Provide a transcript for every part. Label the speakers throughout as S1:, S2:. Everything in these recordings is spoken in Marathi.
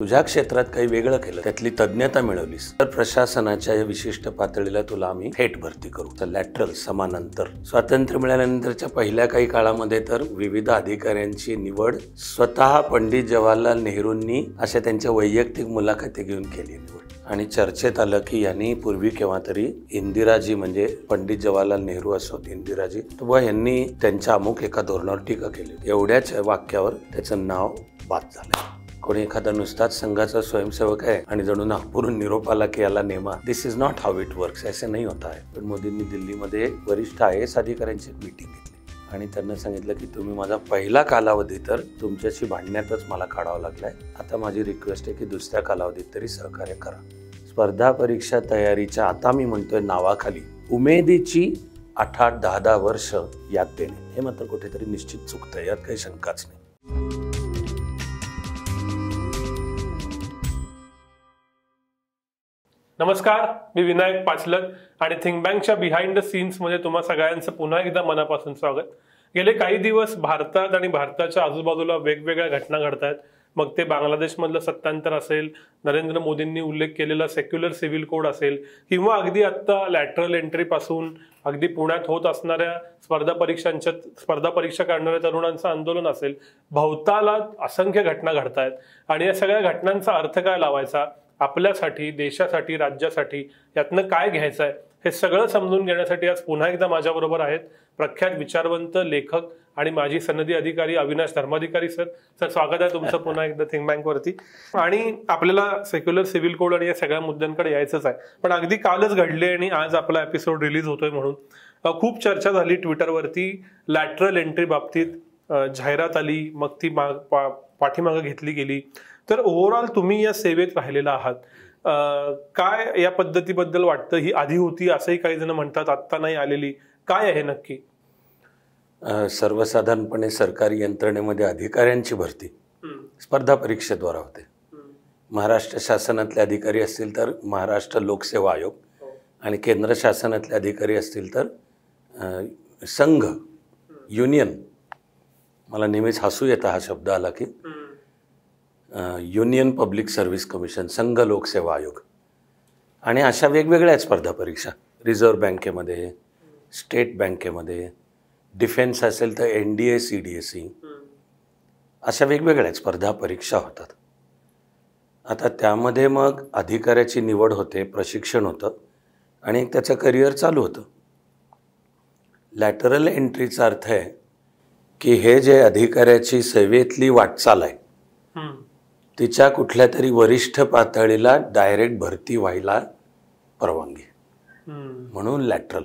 S1: तुझ्या क्षेत्रात काही वेगळं केलं, त्यातली तज्ञता मिळवलीस तर प्रशासनाच्या या विशिष्ट पातळीला तुला आम्ही थेट भरती करू. तर लॅटरल समानांतर. स्वातंत्र्य मिळाल्यानंतरच्या पहिल्या काही काळामध्ये तर विविध अधिकाऱ्यांची निवड स्वतः पंडित जवाहरलाल नेहरूंनी अशा त्यांच्या वैयक्तिक मुलाखती घेऊन केली निवड. आणि चर्चेत आलं की यांनी पूर्वी केव्हा तरी इंदिराजी म्हणजे पंडित जवाहरलाल नेहरू असोत इंदिराजी व यांनी त्यांच्या अमुक एका धोरणावर टीका केली. एवढ्याच वाक्यावर त्याचं नाव बाद झालं. कोणी एखादा नुसताच संघाचा स्वयंसेवक आहे आणि जणू नागपूरून निरोप आला की याला नेमा. This is not how it works. ऐसे नाही होता है. पण मोदींनी दिल्लीमध्ये वरिष्ठ IAS अधिकाऱ्यांची मीटिंग घेतली आणि त्यांना सांगितलं की तुम्ही माझा पहिला कालावधी तर तुमच्याशी भांडण्यातच मला काढावा लागलाय. आता माझी रिक्वेस्ट आहे की दुसऱ्या कालावधीत तरी सहकार्य करा. स्पर्धा परीक्षा तयारीच्या आता मी म्हणतोय नावाखाली उमेदीची 8-8, 10-10 वर्ष यात देणे हे मात्र कुठेतरी निश्चित चुकतंय. यात काही शंकाच नाही.
S2: नमस्कार, मी विनायक पाचलक आणि थिंक बँकच्या बिहाइंड द सीन्स मध्ये तुम्हा सगळ्यांचं पुन्हा एकदा मनापासून स्वागत. गेले काही दिवस भारतात आणि भारताच्या आजूबाजूला वेगवेगळ्या घटना घडत आहेत. मग ते बांगलादेशमधलं सत्तांतर असेल, नरेंद्र मोदींनी उल्लेख केलेला सेक्युलर सिव्हिल कोड असेल, किंवा अगदी आत्ता लॅटरल एंट्री पासून अगदी पुण्यात होत असणाऱ्या स्पर्धा परीक्षा काढणाऱ्या तरुणांचं आंदोलन असेल. भवताला असंख्य घटना घडत आहेत आणि या सगळ्या घटनांचा अर्थ काय लावायचा, आपल्यासाठी, देशासाठी, राज्यासाठी यातनं काय घ्यायचं आहे, हे सगळं समजून घेण्यासाठी आज पुन्हा एकदा माझ्याबरोबर आहेत प्रख्यात विचारवंत, लेखक आणि माजी सनदी अधिकारी अविनाश धर्माधिकारी सर. सर, स्वागत आहे तुमचं पुन्हा एकदा थिंक बँक वरती. आणि आपल्याला सेक्युलर सिव्हिल कोड आणि या सगळ्या मुद्द्यांकडे यायचंच आहे. पण अगदी कालच घडले आणि आज आपला एपिसोड रिलीज होतोय म्हणून खूप चर्चा झाली ट्विटरवरती. लॅटरल एंट्री बाबतीत जाहिरात आली, मग ती पाठीमागं घेतली गेली. तर ओव्हरऑल तुम्ही या सेवेत राहिलेला आहात, काय या पद्धतीबद्दल वाटतं? ही आधी होती असंही काही जण म्हणतात, आत्ता नाही आलेली, काय आहे नक्की?
S1: सर्वसाधारणपणे सरकारी यंत्रणेमध्ये अधिकाऱ्यांची भरती स्पर्धा परीक्षेद्वारा होते. महाराष्ट्र शासनातले अधिकारी असतील तर महाराष्ट्र लोकसेवा आयोग, आणि केंद्र शासनातले अधिकारी असतील तर संघ, युनियन. मला नेहमीच हसू येतं हा शब्द आला की युनियन पब्लिक सर्व्हिस कमिशन, संघ लोकसेवा आयोग. आणि अशा वेगवेगळ्या स्पर्धा परीक्षा रिझर्व्ह बँकेमध्ये, स्टेट बँकेमध्ये, डिफेन्स असेल तर NDA CDSE, अशा वेगवेगळ्या स्पर्धा परीक्षा होतात. आता त्यामध्ये मग अधिकाऱ्याची निवड होते, प्रशिक्षण होतं आणि त्याचं करिअर चालू होतं. लॅटरल एंट्रीचा अर्थ आहे की हे जे अधिकाऱ्याची सेवेतली वाटचाल आहे तिच्या कुठल्या तरी वरिष्ठ पातळीला डायरेक्ट भरती व्हायला परवानगी, म्हणून लॅटरल.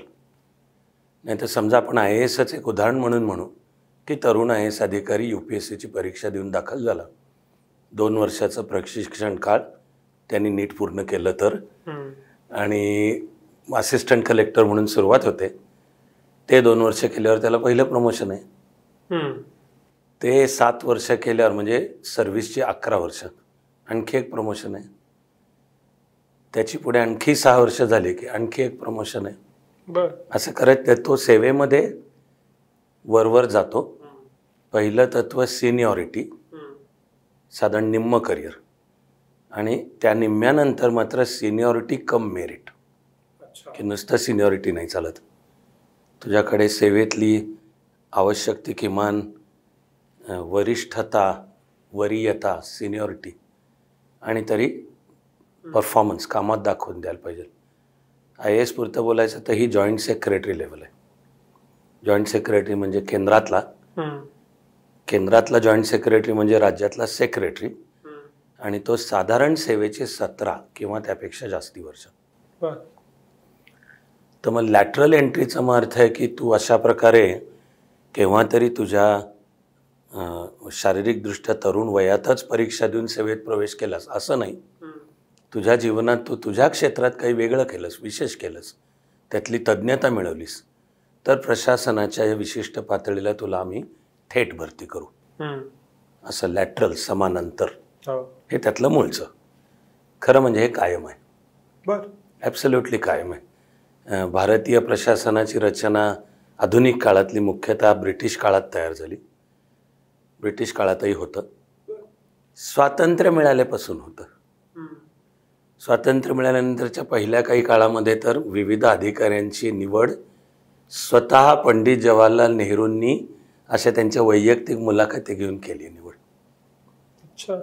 S1: नाही तर समजा आपण IASच एक उदाहरण म्हणून म्हणू की तरुण IAS अधिकारी UPSCची परीक्षा देऊन दाखल झाला. 2 वर्षाचं प्रशिक्षण काळ त्यांनी नीट पूर्ण केलं तर, आणि असिस्टंट कलेक्टर म्हणून सुरुवात होते. ते 2 वर्ष केल्यावर त्याला पहिलं प्रमोशन आहे. ते 7 वर्ष केल्यावर म्हणजे सर्व्हिसची 11 वर्ष आणखी एक प्रमोशन आहे. त्याची पुढे आणखी 6 वर्ष झाली की आणखी एक प्रमोशन आहे. असं करत तो सेवेमध्ये वरवर जातो. पहिलं तत्व सिनियॉरिटी, साधारण निम्म करिअर, आणि त्या निम्म्यानंतर मात्र सिनियॉरिटी कम मेरिट, की नुसतं सिनियॉरिटी नाही चालत. तुझ्याकडे सेवेतली आवश्यक ती किमान वरिष्ठता, वरीयता, सिनियॉरिटी आणि तरी परफॉर्मन्स कामात दाखवून द्यायला पाहिजे. IAS पुरतं बोलायचं तर ही जॉईंट सेक्रेटरी लेवल आहे. जॉईंट सेक्रेटरी म्हणजे केंद्रातला जॉईंट सेक्रेटरी म्हणजे राज्यातला सेक्रेटरी, आणि तो साधारण सेवेचे 17 किंवा त्यापेक्षा जास्ती वर्ष. तर मग लॅटरल एंट्रीचा मग अर्थ आहे की तू अशा प्रकारे केव्हा तरी तुझ्या शारीरिकदृष्ट्या तरुण वयातच परीक्षा देऊन सेवेत प्रवेश केलास असं नाही. तुझ्या जीवनात तू तुझ्या क्षेत्रात काही वेगळं केलंस, विशेष केलंस, त्यातली तज्ञता मिळवलीस तर प्रशासनाच्या या विशिष्ट पातळीला तुला आम्ही थेट भरती करू. असं लॅटरल समानांतर हे त्यातलं मूळचं. खरं म्हणजे हे कायम आहे, ॲब्सोल्युटली कायम आहे. भारतीय प्रशासनाची रचना आधुनिक काळातली मुख्यतः ब्रिटिश काळात तयार झाली. ब्रिटिश काळातही होतं. स्वातंत्र्य मिळाल्यापासून होतं. स्वातंत्र्य मिळाल्यानंतरच्या पहिल्या काही काळामध्ये तर विविध अधिकाऱ्यांची निवड स्वतः पंडित जवाहरलाल नेहरूंनी अशा त्यांच्या वैयक्तिक मुलाखती घेऊन केली निवड.
S2: अच्छा.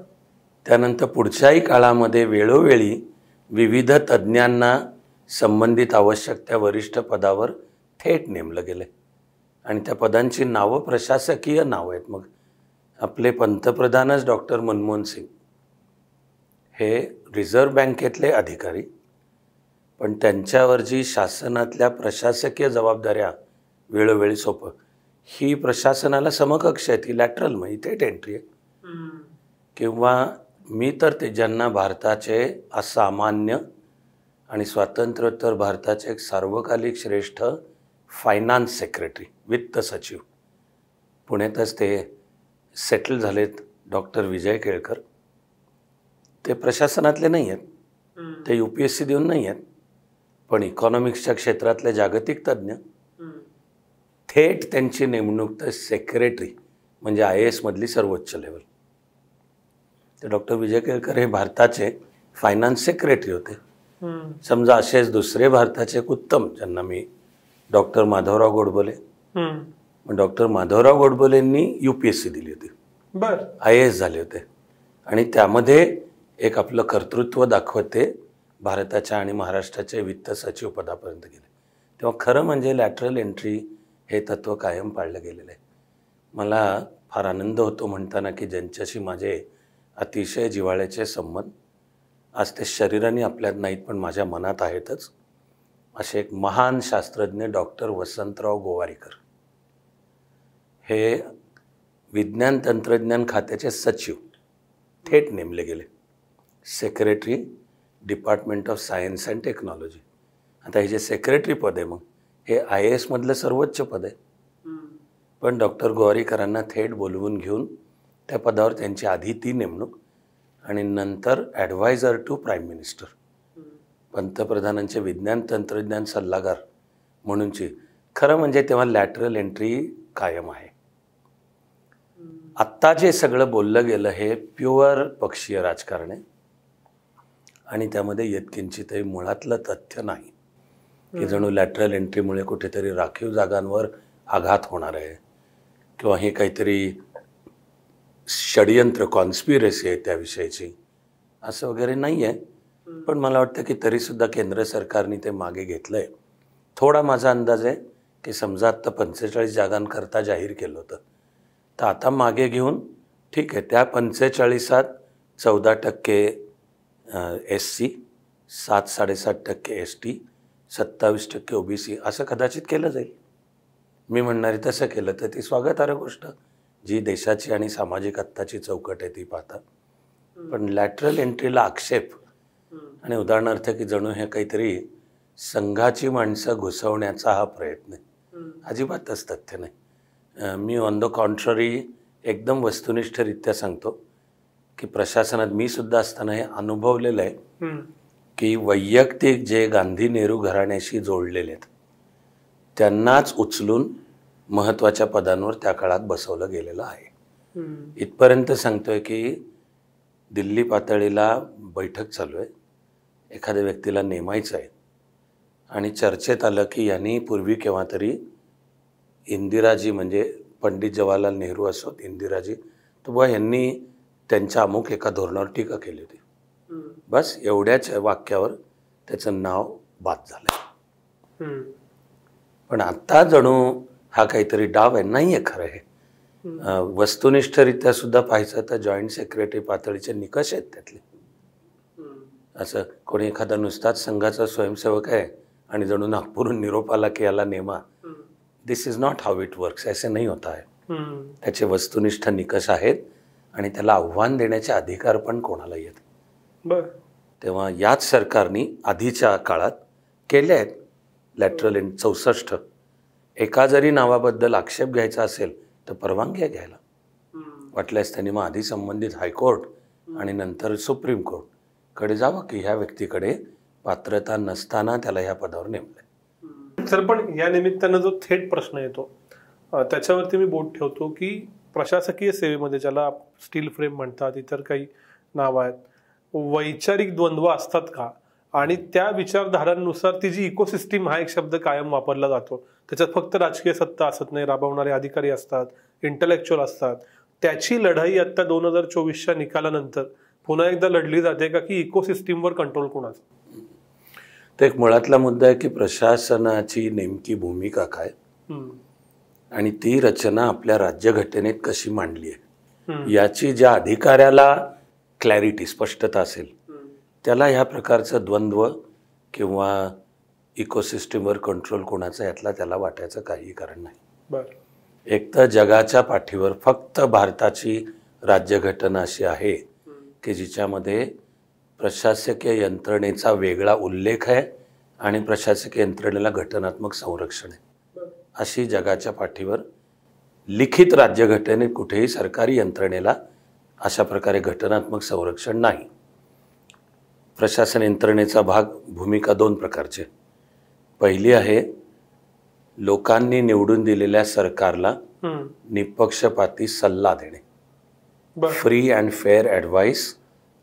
S1: त्यानंतर पुढच्याही काळामध्ये वेळोवेळी विविध तज्ज्ञांना संबंधित आवश्यक त्या वरिष्ठ पदावर थेट नेमलं गेलं आणि त्या पदांची नावं प्रशासकीय नावं आहेत. मग आपले पंतप्रधानच डॉक्टर मनमोहन सिंग हे रिझर्व्ह बँकेतले अधिकारी, पण त्यांच्यावर जी शासनातल्या प्रशासकीय जबाबदाऱ्या वेळोवेळी सोपं, ही प्रशासनाला समकक्ष आहेत, ही लॅटरल मग इथे एंट्री आहे. किंवा मी तर ते ज्यांना भारताचे असामान्य आणि स्वातंत्र्योत्तर भारताचे एक सार्वकालिक श्रेष्ठ फायनान्स सेक्रेटरी, वित्त सचिव, पुण्यातच ते सेटल झालेत, डॉक्टर विजय केळकर. ते प्रशासनातले नाही आहेत, ते UPSC देऊन नाही आहेत, पण इकॉनॉमिक्सच्या क्षेत्रातले जागतिक तज्ज्ञ. थेट त्यांची नेमणूक तर सेक्रेटरी म्हणजे IAS मधली सर्वोच्च लेवल. ते डॉक्टर विजय केळकर हे भारताचे फायनान्स सेक्रेटरी होते. समजा असेच दुसरे भारताचे एक उत्तम, ज्यांना मी डॉक्टर माधवराव गोडबोले, मग डॉक्टर माधवराव गोडबोलेंनी UPSC दिली होती, IAS झाले होते आणि त्यामध्ये एक आपलं कर्तृत्व दाखवत ते भारताच्या आणि महाराष्ट्राचे वित्त सचिव पदापर्यंत गेले. तेव्हा खरं म्हणजे लॅटरल एंट्री हे तत्त्व कायम पाळलं गेलेलं आहे. मला फार आनंद होतो म्हणताना की ज्यांच्याशी माझे अतिशय जिव्हाळ्याचे संबंध आज ते शरीराने आपल्यात नाहीत पण माझ्या मनात आहेतच, असे एक महान शास्त्रज्ञ डॉक्टर वसंतराव गोवारीकर हे विज्ञान तंत्रज्ञान खात्याचे सचिव थेट नेमले गेले, secretary department of science and technology. आता हे जे सेक्रेटरी पद आहे मग हे IAS मधलं सर्वोच्च पद आहे, पण डॉक्टर गोवारीकरांना थेट बोलवून घेऊन त्या पदावर त्यांची आधी ती नेमणूक आणि नंतर ॲडवायझर टू प्राईम मिनिस्टर, पंतप्रधानांचे विज्ञान तंत्रज्ञान सल्लागार म्हणूनची. खरं म्हणजे तेव्हा लॅटरल एंट्री कायम आहे. आत्ता जे सगळं बोललं गेलं हे प्युअर पक्षीय राजकारण आहे आणि त्यामध्ये यत्किंचितही मुळातलं तथ्य नाही की जणू लॅटरल एंट्रीमुळे कुठेतरी राखीव जागांवर आघात होणार आहे किंवा हे काहीतरी षडयंत्र कॉन्स्पिरसी आहे त्याविषयीची, असं वगैरे नाही आहे. पण मला वाटतं की तरीसुद्धा केंद्र सरकारने ते मागे घेतलं आहे. थोडा माझा अंदाज आहे की समजा आत्ता 45 जागांकरता जाहीर केलं होतं, तर आता मागे घेऊन ठीक आहे त्या 45त 14% SC, 7-7.5% ST, 27% OBC असं कदाचित केलं जाईल. मी म्हणणारी तसं केलं तर ती स्वागतार्ह गोष्ट, जी देशाची आणि सामाजिक आत्ताची चौकट आहे ती पाहता. पण लॅटरल एंट्रीला आक्षेप आणि उदाहरणार्थ की जणू हे काहीतरी संघाची माणसं घुसवण्याचा हा प्रयत्न आहे, अजिबातच तथ्य नाही. मी ऑन द कॉन्ट्ररी एकदम वस्तुनिष्ठरित्या सांगतो की प्रशासनात मी सुद्धा असताना हे अनुभवलेलं आहे की वैयक्तिक जे गांधी नेहरू घराण्याशी जोडलेले आहेत त्यांनाच उचलून महत्त्वाच्या पदांवर त्या काळात बसवलं गेलेलं आहे. इथपर्यंत सांगतोय की दिल्ली पातळीला बैठक चालू आहे, एखाद्या व्यक्तीला नेमायचं आहे आणि चर्चेत आलं की यांनी पूर्वी केव्हा तरी इंदिराजी म्हणजे पंडित जवाहरलाल नेहरू असोत इंदिराजी, तर बुवा यांनी त्यांच्या अमुक एका धोरणावर टीका केली होती. बस एवढ्याच वाक्यावर त्याचं नाव बाद झालं. पण आत्ता जणू हा काहीतरी डाव आहे, नाही आहे खरं हे. वस्तुनिष्ठरित्या सुद्धा पाहायचं तर जॉईंट सेक्रेटरी पातळीचे निकष आहेत त्यातले. असं कोणी एखादा नुसताच संघाचा स्वयंसेवक आहे आणि जणू नागपूरहून निरोप आला की याला नेमा, this is not how it works, ऐसे नाही होता है. त्याचे वस्तुनिष्ठ निकष आहेत आणि त्याला आव्हान देण्याचे अधिकार पण कोणाला येत. तेव्हा याच सरकारने आधीच्या काळात केले आहेत लॅटरल 64. एका जरी नावाबद्दल आक्षेप घ्यायचा असेल तर परवानगी घ्यायला वाटल्यास त्यांनी मग आधी संबंधित हायकोर्ट आणि नंतर सुप्रीम कोर्टकडे जावं की ह्या व्यक्तीकडे पात्रता नसताना त्याला ह्या पदावर नेमलंय.
S2: सर पण या निमित्तानं जो थेट प्रश्न येतो त्याच्यावरती मी बोट ठेवतो की प्रशासकीय सेवेमध्ये, ज्याला स्टील फ्रेम म्हणतात, इतर काही नाव आहेत, वैचारिक द्वंद्व असतात का? आणि त्या विचारधारांनुसार ती जी इकोसिस्टीम हा एक शब्द कायम वापरला जातो, त्याच्यात फक्त राजकीय सत्ता असत नाही, राबवणारे अधिकारी असतात, इंटलेक्च्युअल असतात, त्याची लढाई आता 2024च्या निकालानंतर पुन्हा एकदा लढली जाते का, की इकोसिस्टीमवर कंट्रोल कोणाचा?
S1: तो एक मुळातला मुद्दा आहे की प्रशासनाची नेमकी भूमिका काय आणि ती रचना आपल्या राज्यघटनेत कशी मांडली आहे याची ज्या अधिकाऱ्याला क्लॅरिटी, स्पष्टता असेल, त्याला ह्या प्रकारचं द्वंद्व किंवा इकोसिस्टीमवर कंट्रोल कोणाचा यातला त्याला वाटायचं काही कारण नाही. एक तर जगाच्या पाठीवर फक्त भारताची राज्यघटना अशी आहे की जिच्यामध्ये प्रशासकीय यंत्रणेचा वेगळा उल्लेख आहे आणि प्रशासकीय यंत्रणेला घटनात्मक संरक्षण आहे. अशी जगाच्या पाठीवर लिखित राज्यघटनेत कुठेही सरकारी यंत्रणेला अशा प्रकारे घटनात्मक संरक्षण नाही. प्रशासन यंत्रणेचा भाग, भूमिका 2 प्रकारचे. पहिली आहे लोकांनी निवडून दिलेल्या सरकारला निपक्षपाती सल्ला देणे, free and fair advice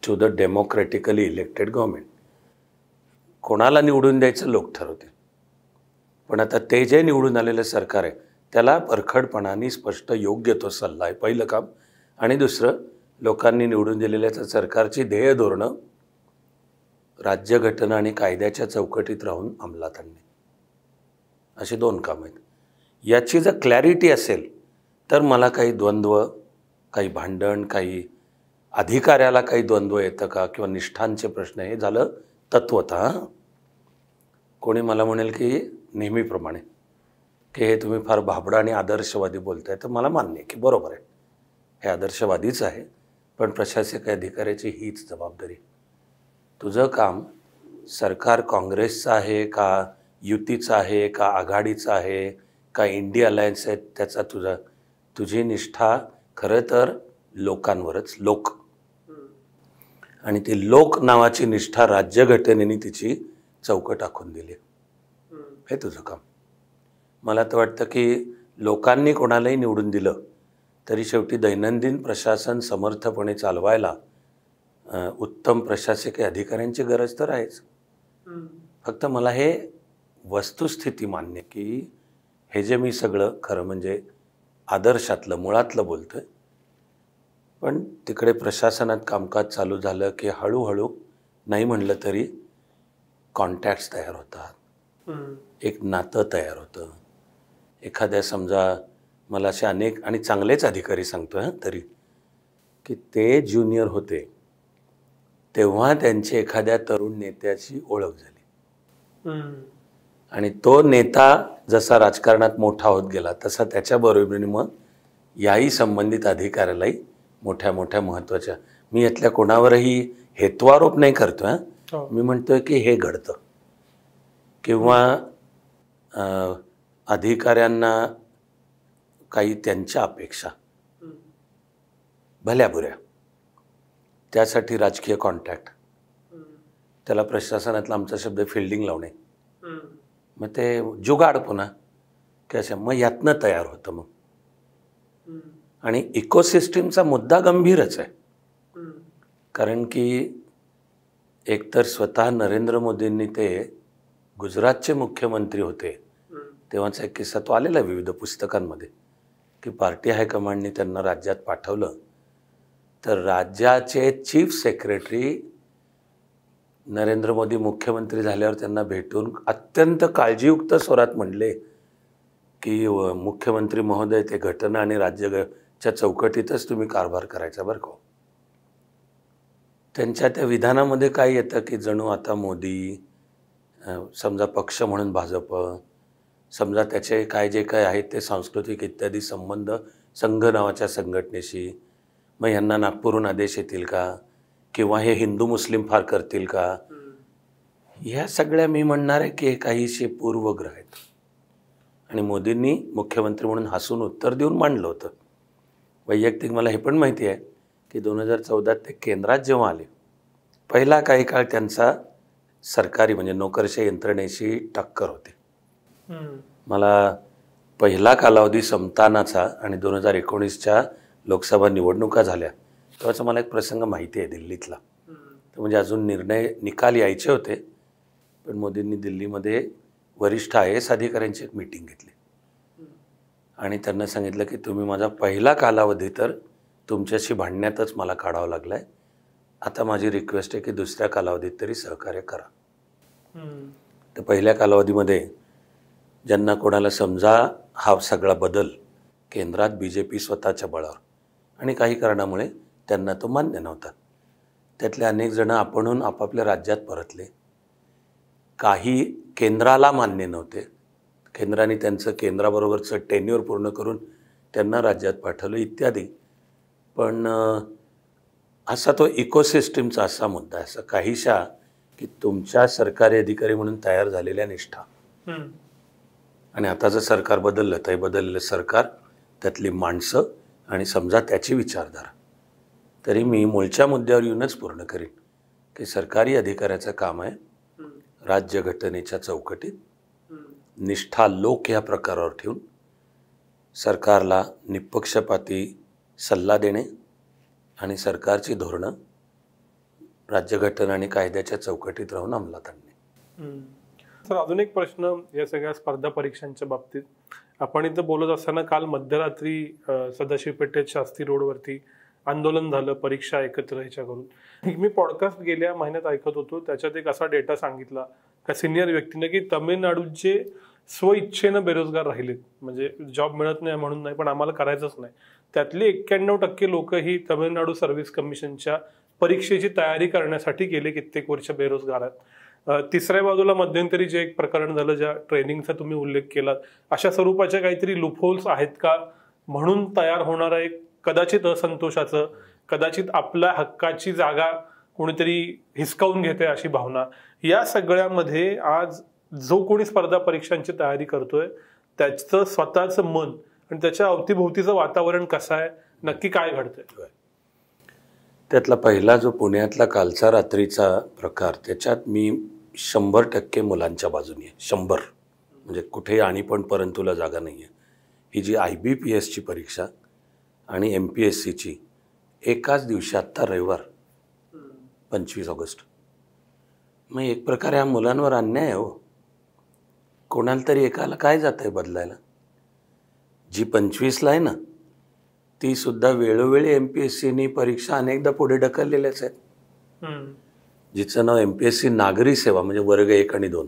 S1: to the democratically elected government. कोणाला निवडून द्यायचं लोक ठरवते, पण आता ते जे निवडून आलेलं सरकार आहे त्याला परखडपणाने स्पष्ट योग्य तो सल्ला आहे, पहिलं काम. आणि दुसरं, लोकांनी निवडून दिलेल्या सरकारची ध्येय धोरणं राज्यघटना आणि कायद्याच्या चौकटीत राहून अंमलात आणणे, अशी 2 कामं आहेत. याची जर क्लॅरिटी असेल तर मला काही द्वंद्व, काही भांडण, काही अधिकाऱ्याला काही द्वंद्व येतं का किंवा निष्ठांचे प्रश्न, हे झालं तत्वतः. कोणी मला म्हणेल की नेहमीप्रमाणे की हे तुम्ही फार भाबडा आणि आदर्शवादी बोलताय, तर मला मान्य आहे की बरोबर आहे, हे आदर्शवादीच आहे, पण प्रशासकीय अधिकाऱ्याची हीच जबाबदारी. तुझं काम सरकार काँग्रेसचं आहे का, युतीचं आहे का, आघाडीचं आहे का, इंडिया अलायन्स आहे, त्याचा तुझी निष्ठा खरं तर लोकांवरच, लोक, आणि ती लोक नावाची निष्ठा राज्यघटनेने तिची चौकट आखून दिली, हे तुझं काम. मला तर वाटतं की लोकांनी कोणालाही निवडून दिलं तरी शेवटी दैनंदिन प्रशासन समर्थपणे चालवायला उत्तम प्रशासकीय अधिकाऱ्यांची गरज तर आहेच. फक्त मला हे वस्तुस्थिती मान्य की हे जे मी सगळं खरं म्हणजे आदर्शातलं, मुळातलं बोलतोय, पण तिकडे प्रशासनात कामकाज चालू झालं की हळूहळू नाही म्हणलं तरी कॉन्टॅक्ट्स तयार होतात, एक नातं तयार होतं. एखाद्या, समजा मला असे अनेक आणि चांगलेच अधिकारी सांगतोय तरी, की ते ज्युनियर होते तेव्हा त्यांची एखाद्या तरुण नेत्याची ओळख झाली आणि तो नेता जसा राजकारणात मोठा होत गेला तसा त्याच्याबरोबरीने मग याही संबंधित अधिकाऱ्यालाही मोठ्या मोठ्या महत्त्वाच्या, मी यातल्या कोणावरही हेत्वारोप नाही करतोय, मी म्हणतोय की हे घडतं. किंवा अधिकाऱ्यांना काही त्यांच्या अपेक्षा भल्या बुऱ्या, त्यासाठी राजकीय कॉन्टॅक्ट, त्याला प्रशासनातला आमचा शब्द फिल्डिंग लावणे, मग ते जुगाड पुन्हा की अशा, मग यातनं तयार होतं. मग आणि इकोसिस्टीमचा मुद्दा गंभीरच आहे, कारण की एकतर स्वतः नरेंद्र मोदींनी, ते गुजरातचे मुख्यमंत्री होते तेव्हाचा एक किस्सा तो आलेला विविध पुस्तकांमध्ये, की पार्टी हायकमांडने त्यांना राज्यात पाठवलं तर राज्याचे चीफ सेक्रेटरी नरेंद्र मोदी मुख्यमंत्री झाल्यावर त्यांना भेटून अत्यंत काळजीयुक्त स्वरात म्हणले की मुख्यमंत्री महोदय, ते घटना आणि राज्याच्या चौकटीतच तुम्ही कारभार करायचा बरं का. त्यांच्या त्या विधानामध्ये काय येतं की जणू आता मोदी, समजा पक्ष म्हणून भाजप, समजा त्याचे काय जे काय आहेत ते सांस्कृतिक इत्यादी संबंध संघ नावाच्या संघटनेशी, मग यांना नागपूरहून आदेश येतील का, किंवा हे हिंदू मुस्लिम फार करतील का, ह्या सगळ्या मी म्हणणार आहे की काहीशे पूर्वग्रह आहेत. आणि मोदींनी मुख्यमंत्री म्हणून हसून उत्तर देऊन मांडलं होतं. वैयक्तिक मला हे पण माहिती आहे की 2014 ते केंद्रात जेव्हा आले, पहिला काही काळ त्यांचा सरकारी म्हणजे नोकरशाही यंत्रणेशी टक्कर होते. मला पहिला कालावधी समतानाचा आणि 2019च्या लोकसभा निवडणुका झाल्या तेव्हाचा मला एक प्रसंग माहिती आहे दिल्लीतला. तर म्हणजे अजून निकाल यायचे होते, पण मोदींनी दिल्लीमध्ये वरिष्ठ IAS अधिकाऱ्यांची एक मीटिंग घेतली आणि त्यांना सांगितलं की तुम्ही माझा पहिला कालावधी तर तुमच्याशी भांडण्यातच मला काढावं लागला आहे, आता माझी रिक्वेस्ट आहे की दुसऱ्या कालावधीत तरी सहकार्य करा. तर पहिल्या कालावधीमध्ये ज्यांना कोणाला समजा हा सगळा बदल केंद्रात BJP स्वतःच्या बळावर आणि काही कारणामुळे त्यांना तो मान्य नव्हता, त्यातले अनेक जण आपणहून आपापल्या राज्यात परतले. काही केंद्राला मान्य नव्हते, केंद्राने त्यांचं केंद्राबरोबरचं टेन्युअर पूर्ण करून त्यांना राज्यात पाठवलं इत्यादी. पण असा तो इकोसिस्टीमचा असा मुद्दा आहे, असं काहीशा की तुमच्या सरकारी अधिकारी म्हणून तयार झालेल्या निष्ठा आणि आताचं सरकार बदललं तर बदललेलं सरकार, त्यातली माणसं आणि समजा त्याची विचारधारा. तरी मी मूळच्या मुद्द्यावर येऊनच पूर्ण करीन की सरकारी अधिकाऱ्याचं काम आहे राज्यघटनेच्या चौकटीत निष्ठा लोक या प्रकारावर ठेवून सरकारला निपक्षपाती सल्ला देणे आणि सरकारची धोरणं राज्यघटना आणि कायद्याच्या चौकटीत राहून अंमलात आणणे.
S2: सर, अजून एक प्रश्न या सगळ्या स्पर्धा परीक्षांच्या बाबतीत. आपण इथं बोलत असताना काल मध्यरात्री सदाशिव पेठेत शास्त्री रोडवरती आंदोलन झालं परीक्षा एकत्र ह्याच्या करून. मी पॉडकास्ट गेल्या महिन्यात ऐकत होतो, त्याच्यात एक असा डेटा सांगितला का सिनियर व्यक्तीने की तमिळनाडूचे स्वइच्छेनं बेरोजगार राहिलेत, म्हणजे जॉब मिळत नाही म्हणून नाही, पण आम्हाला करायचंच नाही. त्यातली 91% लोक ही तमिळनाडू सर्व्हिस कमिशनच्या परीक्षेची तयारी करण्यासाठी गेले कित्येक वर्ष बेरोजगार आहेत. तिसऱ्या बाजूला मध्यंतरी जे एक प्रकरण झालं, ज्या ट्रेनिंगचा तुम्ही उल्लेख केलात, अशा स्वरूपाच्या काहीतरी लूपहोल्स आहेत का म्हणून तयार होणारा एक कदाचित असंतोषाचं, कदाचित आपल्या हक्काची जागा कोणीतरी हिसकावून घेते अशी भावना, या सगळ्यामध्ये आज जो कोणी स्पर्धा परीक्षांची तयारी करतोय त्याचं स्वतःचं मन आणि त्याच्या अवतीभोवतीचं वातावरण कसं आहे, नक्की काय घडतंय?
S1: त्यातला पहिला जो पुण्यातला कालचा रात्रीचा प्रकार, त्याच्यात मी 100% मुलांच्या बाजूने आहे. 100 म्हणजे कुठेही आणि पण परंतुला जागा नाही आहे. ही जी IBPSची परीक्षा आणि MPSCची एकाच दिवशी, आत्ता रविवार 25 ऑगस्ट, मग एक प्रकारे हा मुलांवर अन्याय आहे हो. कोणाला तरी एकाला काय जात आहे बदलायला? जी 25ला आहे ना, ती सुद्धा वेळोवेळी MPSCनी परीक्षा अनेकदा पुढे ढकललेल्याच आहेत. जिचं नाव MPSC नागरी सेवा म्हणजे वर्ग 1 आणि 2,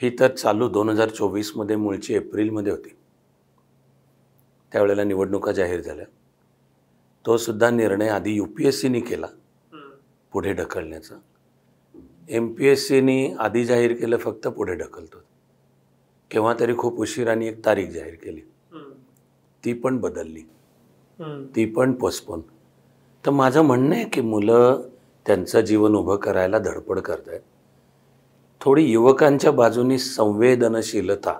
S1: ही तर चालू 2024मध्ये मूळची एप्रिलमध्ये होती. त्यावेळेला निवडणुका जाहीर झाल्या. तो सुद्धा निर्णय आधी UPSCनी केला पुढे ढकलण्याचा. MPSCनी आधी जाहीर केलं फक्त पुढे ढकलतो, केव्हा तरी खूप उशिराने एक तारीख जाहीर केली, ती पण बदलली, ती पण पोस्टपोन. तर माझं म्हणणं आहे की मुलं त्यांचं जीवन उभं करायला धडपड करत आहेत. थोडी युवकांच्या बाजूनी संवेदनशीलता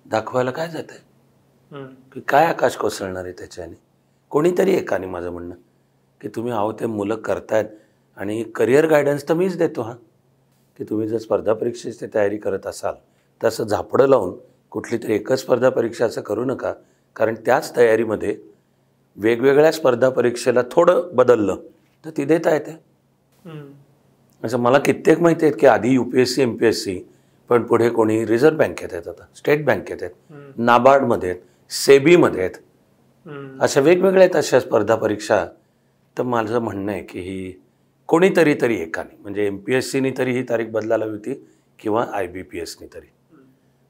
S1: दाखवायला काय जात आहे की काय आकाश कोसळणार आहे त्याच्याने? कोणीतरी एकाने माझं म्हणणं की तुम्ही आहो ते मुलं करतायत आणि करिअर गायडन्स तर मीच देतो हा, की तुम्ही जर स्पर्धा परीक्षेची तयारी करत असाल तसं झापडं लावून कुठली तरी एकच स्पर्धा परीक्षा असं करू नका, कारण त्याच तयारीमध्ये वेगवेगळ्या स्पर्धा परीक्षेला थोडं बदललं तर ती देता येते. असं मला कित्येक माहिती आहेत की आधी UPSC MPSC, पण पुढे कोणी रिझर्व्ह बँकेत आहेत, आता स्टेट बँकेत आहेत, नाबार्डमध्ये आहेत, सेबीमध्ये आहेत, अशा वेगवेगळ्या आहेत अशा स्पर्धा परीक्षा. तर माझं म्हणणं आहे की ही कोणीतरी एकाने, म्हणजे MPSCनी तरी ही तारीख बदलायला होती किंवा IBPSनी तरी.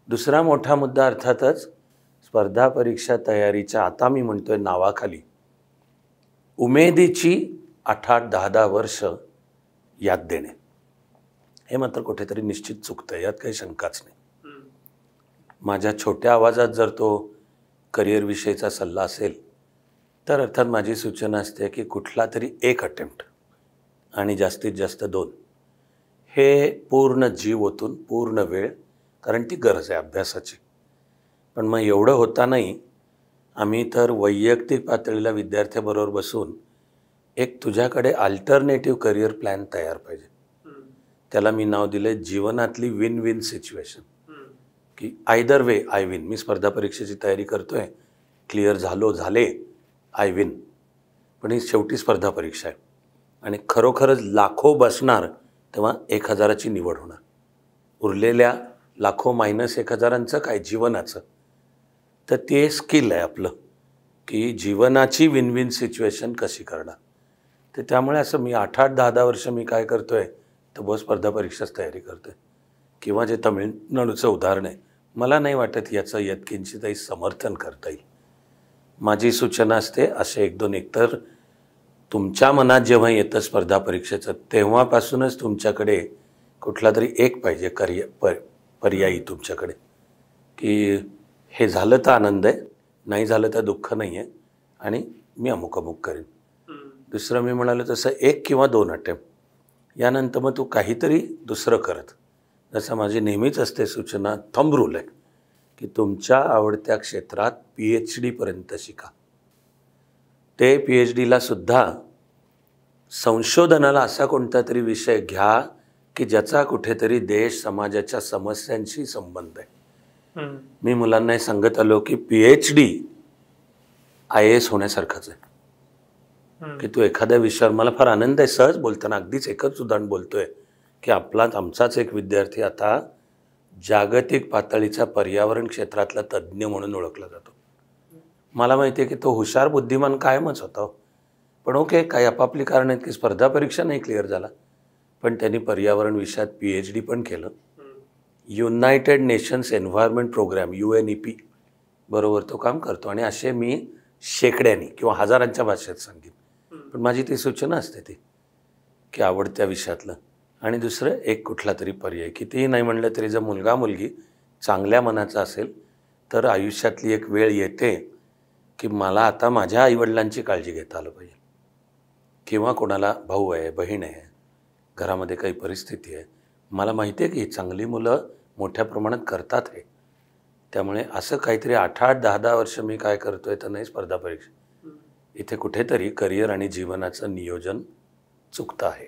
S1: दुसरा मोठा मुद्दा अर्थातच स्पर्धा परीक्षा तयारीच्या, आता मी म्हणतोय नावाखाली उमेदीची 8-8, 10-10 वर्ष याद देणे, हे मात्र कुठेतरी निश्चित चुकतं, यात काही शंकाच नाही. माझ्या छोट्या आवाजात जर तो करिअर विषयीचा सल्ला असेल तर अर्थात माझी सूचना असते की कुठला तरी एक अटेम्प्ट आणि जास्तीत जास्त 2, हे पूर्ण जीव ओतून पूर्ण वेळ, कारण ती गरज आहे अभ्यासाची. पण मग एवढं होतानाही आम्ही तर वैयक्तिक पातळीला विद्यार्थ्याबरोबर बसून एक तुझ्याकडे अल्टरनेटिव्ह करिअर प्लॅन तयार पाहिजे. त्याला मी नाव दिले जीवनातली विन विन सिच्युएशन, की आयदर वे आय विन. मी स्पर्धा परीक्षेची तयारी करतोय, क्लिअर झाले आय विन. पण ही शेवटी स्पर्धा परीक्षा आहे आणि खरोखरच लाखो बसणार तेव्हा 1000ची निवड होणार. उरलेल्या लाखो मायनस 1000चं काय जीवनाचं. तर ते स्किल आहे आपलं की जीवनाची विन विन सिच्युएशन कशी करणार. तर त्यामुळे असं मी 8-8, 10-10 वर्ष मी काय करतो आहे तर बस स्पर्धा परीक्षाच तयारी करतो आहे. किंवा जे तमिळनाडूचं उदाहरण आहे, मला नाही वाटत याचं यत्किंचितही समर्थन करता येईल. माझी सूचना असते असे 1-2 एकतर तुमच्या मनात जेव्हा येतं स्पर्धा परीक्षेचं तेव्हापासूनच तुमच्याकडे कुठला तरी एक पाहिजे पर्यायी तुमच्याकडे की हे झालं तर आनंद आहे, नाही झालं तर दुःख नाही आहे आणि मी अमुक करेन. दुसरं मी म्हणालो तसं 1 किंवा 2 अटेम्प्ट, यानंतर मग तू काहीतरी दुसरं करत. जसं माझी नेहमीच असते सूचना, थंब रूल आहे की तुमच्या आवडत्या क्षेत्रात PhD पर्यंत शिका. ते PhDला सुद्धा संशोधनाला असा कोणता तरी विषय घ्या की ज्याचा कुठेतरी देश समाजाच्या समस्यांशी संबंध आहे. मी मुलांना सांगत आलो की PhD IAS होण्यासारखंच आहे की तू एखाद्या विषयावर, मला फार आनंद आहे सहज बोलताना अगदीच एकच उदाहरण बोलतोय की आमचाच एक विद्यार्थी आता जागतिक पातळीचा पर्यावरण क्षेत्रातला तज्ज्ञ म्हणून ओळखला जातो. मला माहिती आहे की तो हुशार बुद्धिमान कायमच होता, पण ओके काही आपापली कारण आहेत की स्पर्धा परीक्षा नाही क्लिअर झाला, पण त्यांनी पर्यावरण विषयात PhD पण केलं. United Nations Environment Programme UNEP बरोबर तो काम करतो. आणि असे मी शेकड्यांनी किंवा हजारांच्या भाषेत सांगेन. पण माझी ती सूचना असते ती की आवडत्या विषयातलं. आणि दुसरं एक कुठला तरी पर्याय, कितीही नाही म्हणलं तरी जर मुलगा मुलगी चांगल्या मनाचा असेल तर आयुष्यातली एक वेळ येते की मला आता माझ्या आईवडिलांची काळजी घेता आलं पाहिजे किंवा कोणाला भाऊ आहे, बहीण आहे, घरामध्ये काही परिस्थिती आहे. मला माहिती आहे की चांगली मुलं मोठ्या प्रमाणात करतात हे. त्यामुळे असं काहीतरी 8-8, 10-10 वर्ष मी काय करतोय तर नाही स्पर्धा परीक्षा. इथे कुठेतरी करिअर आणि जीवनाचं नियोजन चुकतं आहे.